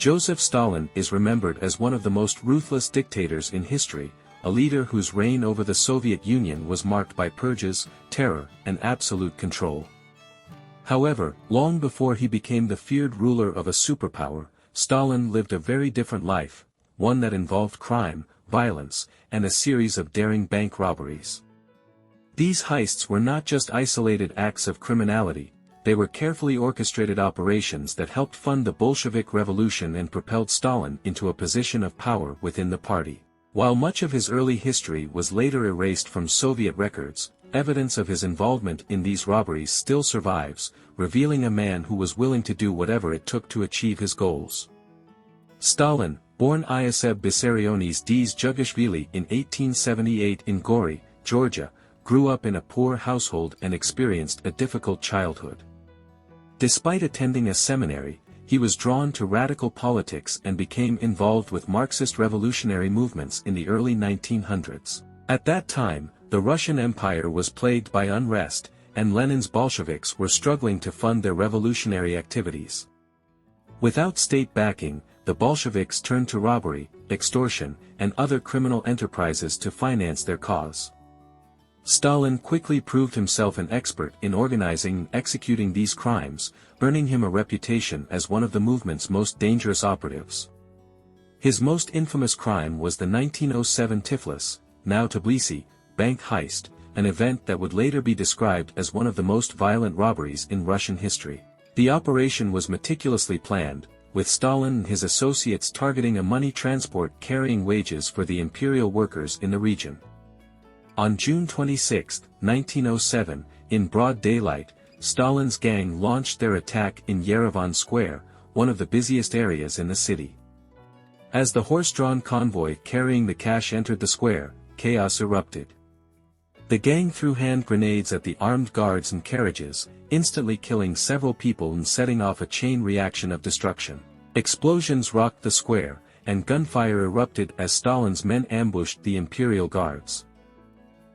Joseph Stalin is remembered as one of the most ruthless dictators in history, a leader whose reign over the Soviet Union was marked by purges, terror, and absolute control. However, long before he became the feared ruler of a superpower, Stalin lived a very different life, one that involved crime, violence, and a series of daring bank robberies. These heists were not just isolated acts of criminality, they were carefully orchestrated operations that helped fund the Bolshevik Revolution and propelled Stalin into a position of power within the party. While much of his early history was later erased from Soviet records, evidence of his involvement in these robberies still survives, revealing a man who was willing to do whatever it took to achieve his goals. Stalin, born Ioseb Vissarionis Dzhugashvili in 1878 in Gori, Georgia, grew up in a poor household and experienced a difficult childhood. Despite attending a seminary, he was drawn to radical politics and became involved with Marxist revolutionary movements in the early 1900s. At that time, the Russian Empire was plagued by unrest, and Lenin's Bolsheviks were struggling to fund their revolutionary activities. Without state backing, the Bolsheviks turned to robbery, extortion, and other criminal enterprises to finance their cause. Stalin quickly proved himself an expert in organizing and executing these crimes, earning him a reputation as one of the movement's most dangerous operatives. His most infamous crime was the 1907 Tiflis, now Tbilisi, bank heist, an event that would later be described as one of the most violent robberies in Russian history. The operation was meticulously planned, with Stalin and his associates targeting a money transport carrying wages for the imperial workers in the region. On June 26, 1907, in broad daylight, Stalin's gang launched their attack in Yerevan Square, one of the busiest areas in the city. As the horse-drawn convoy carrying the cash entered the square, chaos erupted. The gang threw hand grenades at the armed guards and carriages, instantly killing several people and setting off a chain reaction of destruction. Explosions rocked the square, and gunfire erupted as Stalin's men ambushed the imperial guards.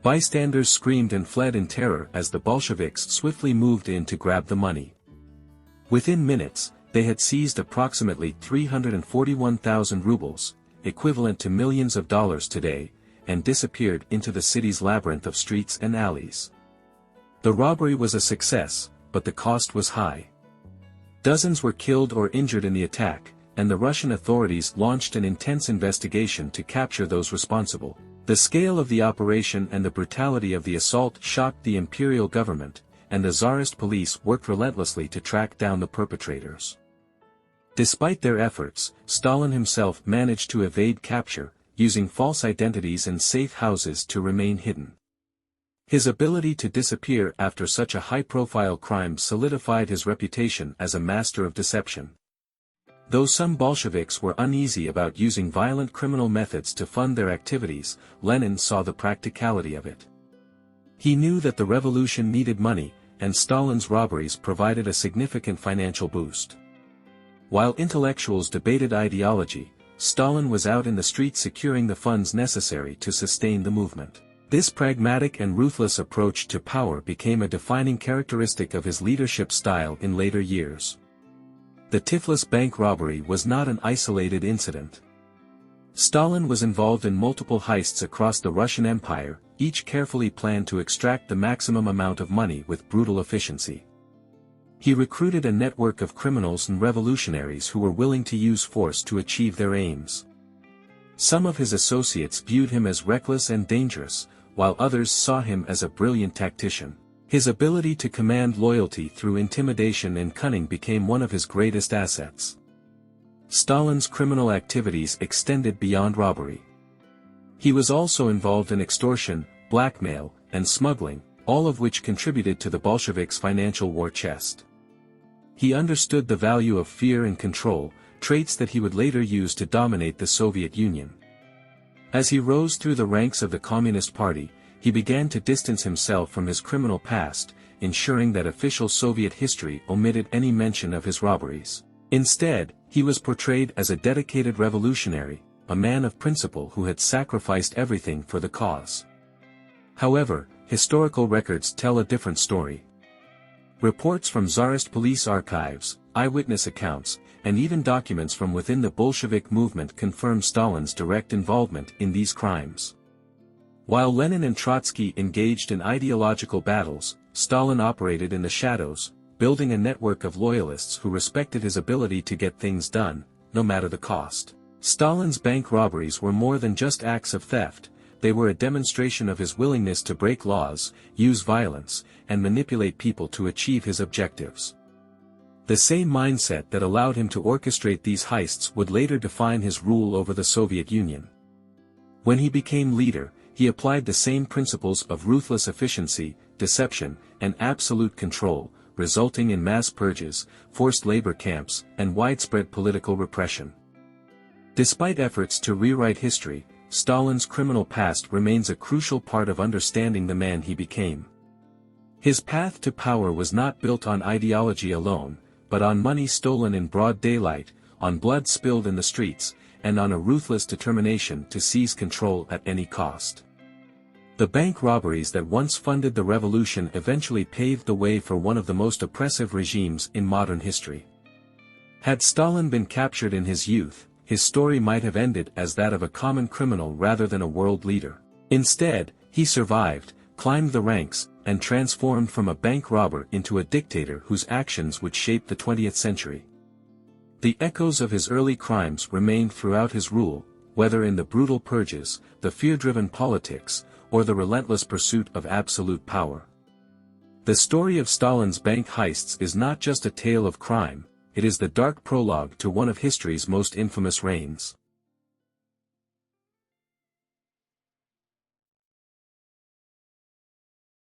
Bystanders screamed and fled in terror as the Bolsheviks swiftly moved in to grab the money. Within minutes, they had seized approximately 341,000 rubles, equivalent to millions of dollars today, and disappeared into the city's labyrinth of streets and alleys. The robbery was a success, but the cost was high. Dozens were killed or injured in the attack, and the Russian authorities launched an intense investigation to capture those responsible. The scale of the operation and the brutality of the assault shocked the imperial government, and the Tsarist police worked relentlessly to track down the perpetrators. Despite their efforts, Stalin himself managed to evade capture, using false identities and safe houses to remain hidden. His ability to disappear after such a high-profile crime solidified his reputation as a master of deception. Though some Bolsheviks were uneasy about using violent criminal methods to fund their activities, Lenin saw the practicality of it. He knew that the revolution needed money, and Stalin's robberies provided a significant financial boost. While intellectuals debated ideology, Stalin was out in the streets securing the funds necessary to sustain the movement. This pragmatic and ruthless approach to power became a defining characteristic of his leadership style in later years. The Tiflis bank robbery was not an isolated incident. Stalin was involved in multiple heists across the Russian Empire, each carefully planned to extract the maximum amount of money with brutal efficiency. He recruited a network of criminals and revolutionaries who were willing to use force to achieve their aims. Some of his associates viewed him as reckless and dangerous, while others saw him as a brilliant tactician. His ability to command loyalty through intimidation and cunning became one of his greatest assets. Stalin's criminal activities extended beyond robbery. He was also involved in extortion, blackmail, and smuggling, all of which contributed to the Bolsheviks' financial war chest. He understood the value of fear and control, traits that he would later use to dominate the Soviet Union. As he rose through the ranks of the Communist Party, he began to distance himself from his criminal past, ensuring that official Soviet history omitted any mention of his robberies. Instead, he was portrayed as a dedicated revolutionary, a man of principle who had sacrificed everything for the cause. However, historical records tell a different story. Reports from Tsarist police archives, eyewitness accounts, and even documents from within the Bolshevik movement confirm Stalin's direct involvement in these crimes. While Lenin and Trotsky engaged in ideological battles, Stalin operated in the shadows, building a network of loyalists who respected his ability to get things done, no matter the cost. Stalin's bank robberies were more than just acts of theft, they were a demonstration of his willingness to break laws, use violence, and manipulate people to achieve his objectives. The same mindset that allowed him to orchestrate these heists would later define his rule over the Soviet Union. When he became leader, he applied the same principles of ruthless efficiency, deception, and absolute control, resulting in mass purges, forced labor camps, and widespread political repression. Despite efforts to rewrite history, Stalin's criminal past remains a crucial part of understanding the man he became. His path to power was not built on ideology alone, but on money stolen in broad daylight, on blood spilled in the streets, and on a ruthless determination to seize control at any cost. The bank robberies that once funded the revolution eventually paved the way for one of the most oppressive regimes in modern history. Had Stalin been captured in his youth, his story might have ended as that of a common criminal rather than a world leader. Instead, he survived, climbed the ranks, and transformed from a bank robber into a dictator whose actions would shape the 20th century. The echoes of his early crimes remained throughout his rule, whether in the brutal purges, the fear-driven politics, or the relentless pursuit of absolute power. The story of Stalin's bank heists is not just a tale of crime, it is the dark prologue to one of history's most infamous reigns.